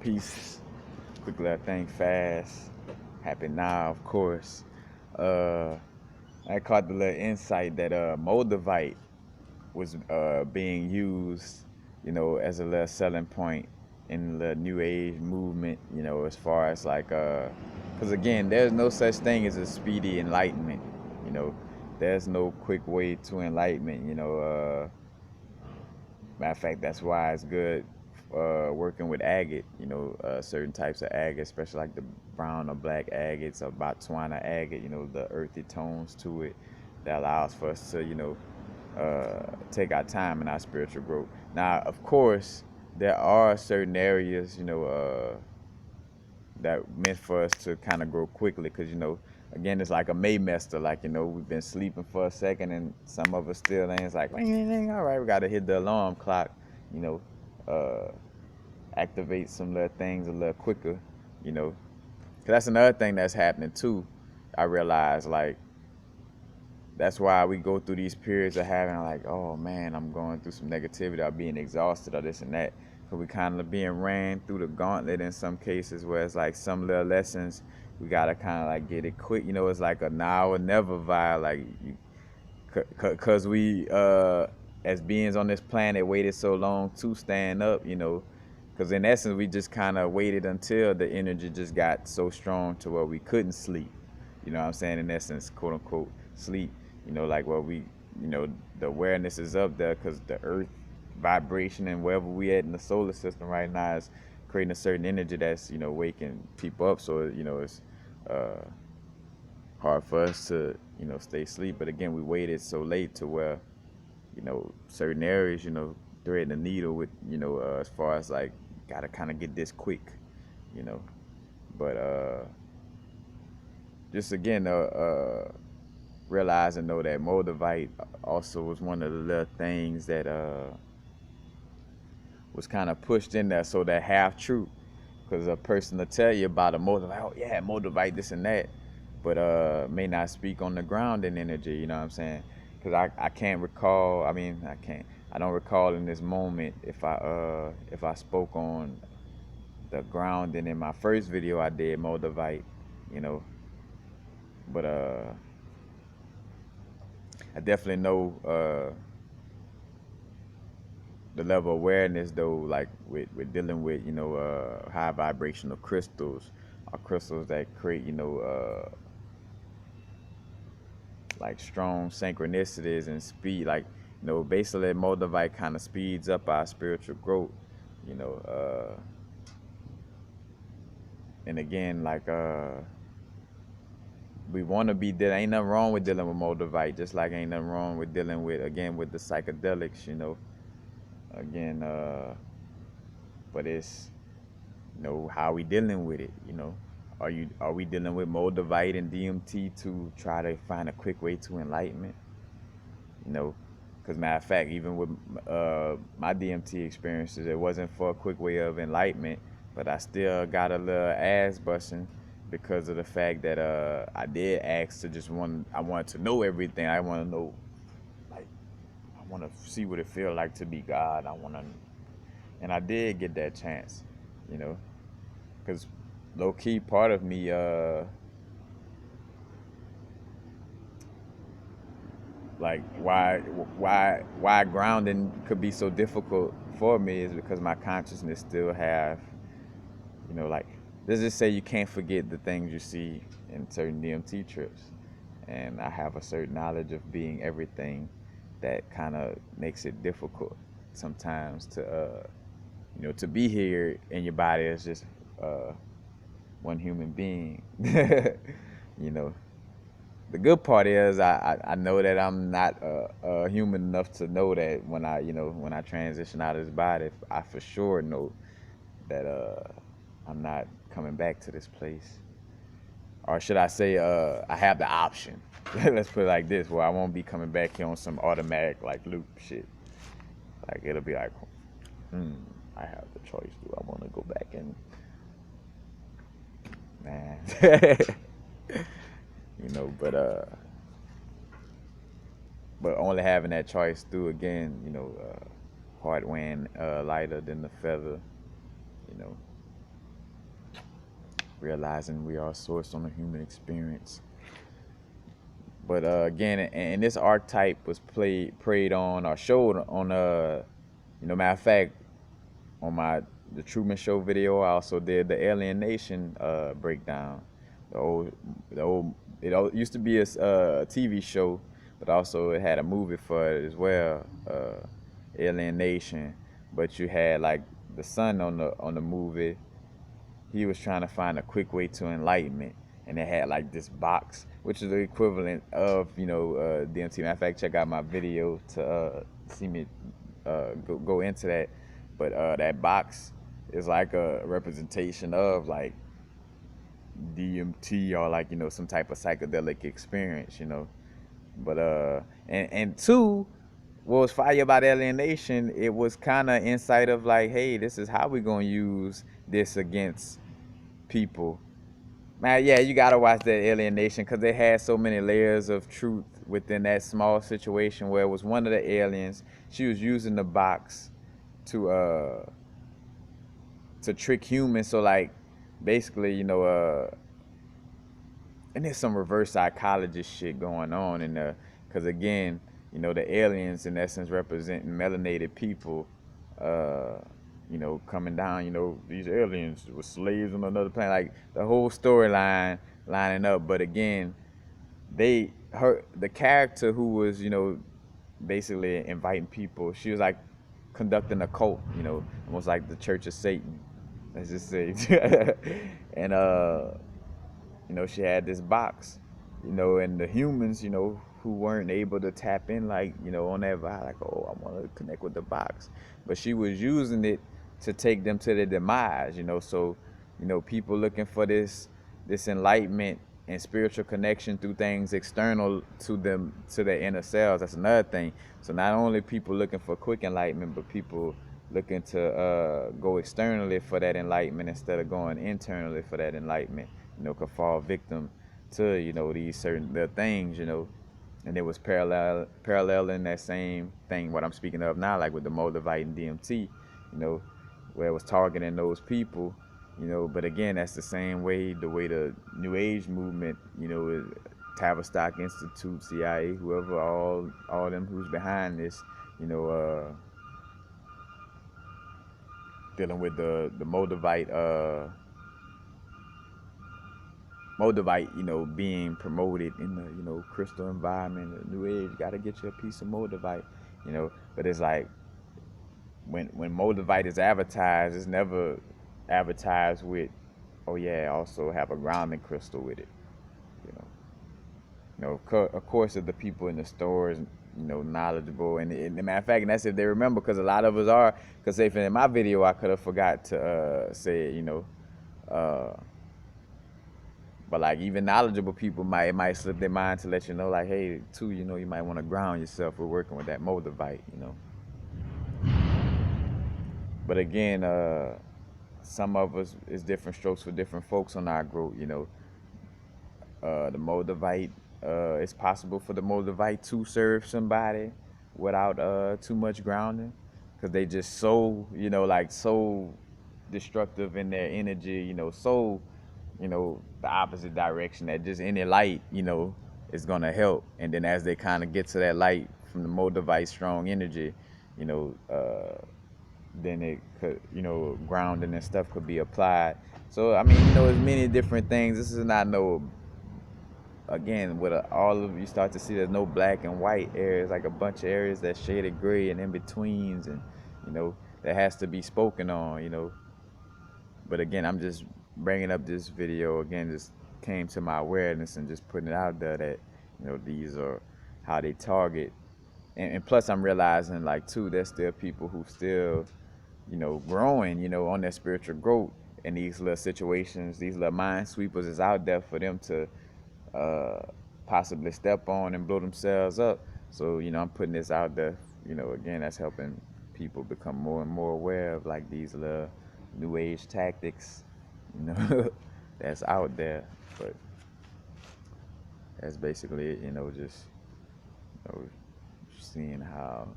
Peace. Quick little thing fast. Happy now, of course. Uh, I caught the little insight that Moldavite was being used, as a little selling point in the New Age movement. As far as like, because again, there's no such thing as a speedy enlightenment. You know, there's no quick way to enlightenment. Matter of fact, that's why it's good working with agate, certain types of agate, especially like the brown or black agates or Botswana agate, the earthy tones to it that allows for us to, take our time in our spiritual growth. Now, of course, there are certain areas, that meant for us to kind of grow quickly because, again, it's like a Maymester, like, we've been sleeping for a second and some of us still ain't. It's like, all right, we got to hit the alarm clock, you know, uh, activate some little things a little quicker, you know. Cause that's another thing that's happening too. I realize, like, that's why we go through these periods of having like, oh man, I'm going through some negativity or being exhausted or this and that. Cause we kind of being ran through the gauntlet in some cases where it's like some little lessons we gotta kind of like get it quick. It's like a now or never vibe. Like, cause we as beings on this planet waited so long to stand up. Cause in essence we just kind of waited until the energy just got so strong to where we couldn't sleep. You know what I'm saying? In essence, quote unquote, sleep. Like where we, the awareness is up there because the earth vibration and wherever we at in the solar system right now is creating a certain energy that's, waking people up. So, it's uh, hard for us to, stay asleep. But again, we waited so late to where, certain areas, threading the needle with, as far as like, gotta kind of get this quick, you know. But just again, realizing though that Moldavite also was one of the little things that was kind of pushed in there, so that half truth, because a person will tell you about a Moldavite, oh yeah, Moldavite, this and that, but may not speak on the grounding energy. You know what I'm saying? Because I can't recall. I mean, I don't recall in this moment if I spoke on the grounding in my first video I did Moldavite, you know, but I definitely know the level of awareness though, like with dealing with, high vibrational crystals, or crystals that create, like strong synchronicities and speed. Like, basically Moldavite kind of speeds up our spiritual growth, you know. And again, like, we want to be dealing. Ain't nothing wrong with dealing with Moldavite, just like ain't nothing wrong with dealing with, again, with the psychedelics, again, but it's, how we dealing with it, are we dealing with Moldavite and DMT to try to find a quick way to enlightenment, because matter of fact, even with my DMT experiences, it wasn't for a quick way of enlightenment, but I still got a little ass busting because of the fact that I did ask to I wanted to know everything. I want to know, like, I want to see what it feel like to be God. And I did get that chance, because low key part of me, like why grounding could be so difficult for me is because my consciousness still have, like, let's just say you can't forget the things you see in certain DMT trips, and I have a certain knowledge of being everything that kind of makes it difficult sometimes to to be here in your body as just one human being. you know the good part is I know that I'm not human enough to know that when I transition out of this body, I for sure know that I'm not coming back to this place, or should I say, I have the option. Let's put it like this: where I won't be coming back here on some automatic like loop shit. Like, it'll be like, I have the choice. Do I want to go back and, man, but only having that choice through, again, heart weighing lighter than the feather, you know. realizing we are a source on the human experience. But again, and this archetype was preyed on or showed on matter of fact, on the Truman Show video, I also did the Alienation breakdown. The old the old used to be a TV show, but also it had a movie for it as well, Alienation. But you had like the son on the movie. He was trying to find a quick way to enlightenment, and it had like this box, which is the equivalent of DMT. Matter of fact, check out my video to see me go into that. But that box is like a representation of like DMT or like some type of psychedelic experience. But and two, what was fire about Alienation, it was kind of insight of like, hey, this is how we gonna use this against people. Man, yeah, you gotta watch that Alienation because it had so many layers of truth within that small situation where it was one of the aliens. She was using the box to trick humans. So like, basically, and there's some reverse psychologist shit going on in there, because again, the aliens in essence representing melanated people, coming down, these aliens were slaves on another planet, like the whole storyline lining up. But again, the character who was, basically inviting people, she was like conducting a cult, almost like the Church of Satan, let's just say. And she had this box, and the humans, who weren't able to tap in, like, on that vibe, like, oh, I want to connect with the box. But she was using it to take them to their demise, So, people looking for this enlightenment and spiritual connection through things external to them, to their inner selves. That's another thing. So not only people looking for quick enlightenment, but people looking to go externally for that enlightenment instead of going internally for that enlightenment, could fall victim to, these certain the things, And it was parallel in that same thing, what I'm speaking of now, like with the Moldavite and DMT, where it was targeting those people, But again, that's the same way, the way the New Age movement, Tavistock Institute, CIA, whoever, all them who's behind this, dealing with the Moldavite, being promoted in the, crystal environment, the New Age. Got to get you a piece of Moldavite, But it's like when Moldavite is advertised, it's never advertised with, oh yeah, also have a grounding crystal with it, Of course, if the people in the stores, knowledgeable, and the matter of fact, and that's if they remember, because a lot of us are. Because say, in my video, I could have forgot to say it, but like even knowledgeable people might slip their mind to let you know, like, hey, too, you might want to ground yourself. We're working with that Moldavite, But again, some of us is different strokes for different folks on our group, The Moldavite, it's possible for the Moldavite to serve somebody without too much grounding, because they just so, like so destructive in their energy, so, the opposite direction, that just any light, is gonna help. And then as they kind of get to that light from the Moldavite strong energy, then it could, grounding and stuff could be applied. So I mean, there's many different things. This is not again, with all of you start to see there's no black and white areas, like a bunch of areas that shaded gray and in betweens, and that has to be spoken on, But again, I'm just bringing up this video again, just came to my awareness and just putting it out there that these are how they target, and plus I'm realizing like too, there's still people who still growing, on their spiritual growth, and these little situations, these little mind sweepers is out there for them to possibly step on and blow themselves up. So, I'm putting this out there, again, that's helping people become more and more aware of like these little new age tactics, that's out there. But that's basically it, just seeing how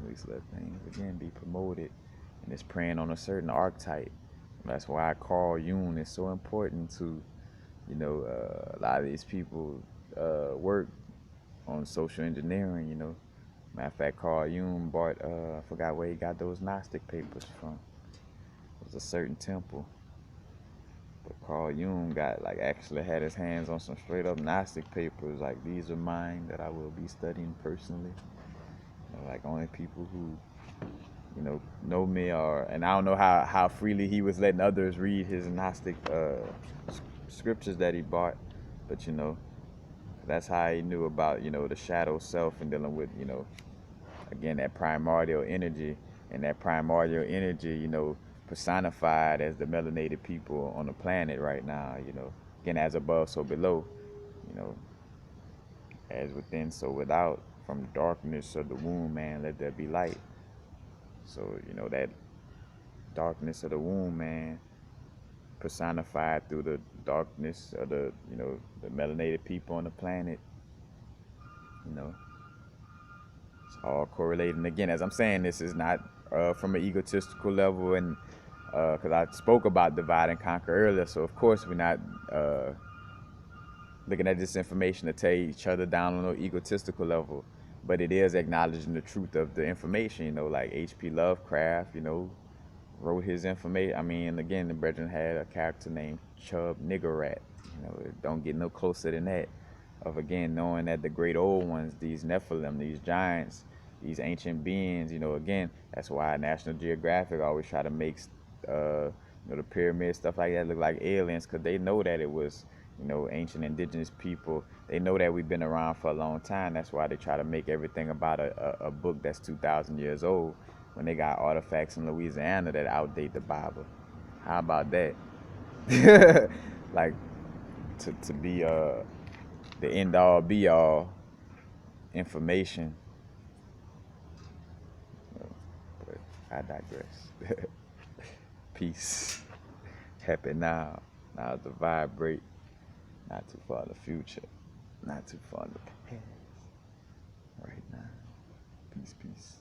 these little things again be promoted, and it's preying on a certain archetype, That's why Carl Jung is so important to, a lot of these people work on social engineering, Matter of fact, Carl Jung bought, I forgot where he got those Gnostic papers from. It was a certain temple. But Carl Jung got, like, actually had his hands on some straight up Gnostic papers. Like, these are mine that I will be studying personally. Like, only people who, know me are, and I don't know how freely he was letting others read his Gnostic scriptures that he bought. But, that's how he knew about, the shadow self and dealing with, again, that primordial energy. And that primordial energy, personified as the melanated people on the planet right now, again, as above, so below, you know, as within, so without. From the darkness of the womb, man, let there be light. So, that darkness of the womb, man, personified through the darkness of the melanated people on the planet, you know, it's all correlated. And again, as I'm saying, this is not from an egotistical level, and because I spoke about divide and conquer earlier, so of course we're not looking at this information to tear each other down on an egotistical level, but it is acknowledging the truth of the information, like H.P. Lovecraft, wrote his information. I mean, again, the brethren had a character named Chub Niggerat. It don't get no closer than that. Of again knowing that the great old ones, these Nephilim, these giants, these ancient beings, again, that's why National Geographic always try to make, the pyramids, stuff like that, look like aliens, because they know that it was, ancient indigenous people. They know that we've been around for a long time. That's why they try to make everything about a book that's 2,000 years old, when they got artifacts in Louisiana that outdate the Bible. How about that? Like, to be the end all be all information. But I digress. Peace. Happy now. Now to vibrate. Not too far in the future. Not too far in the past. Right now. Peace, peace.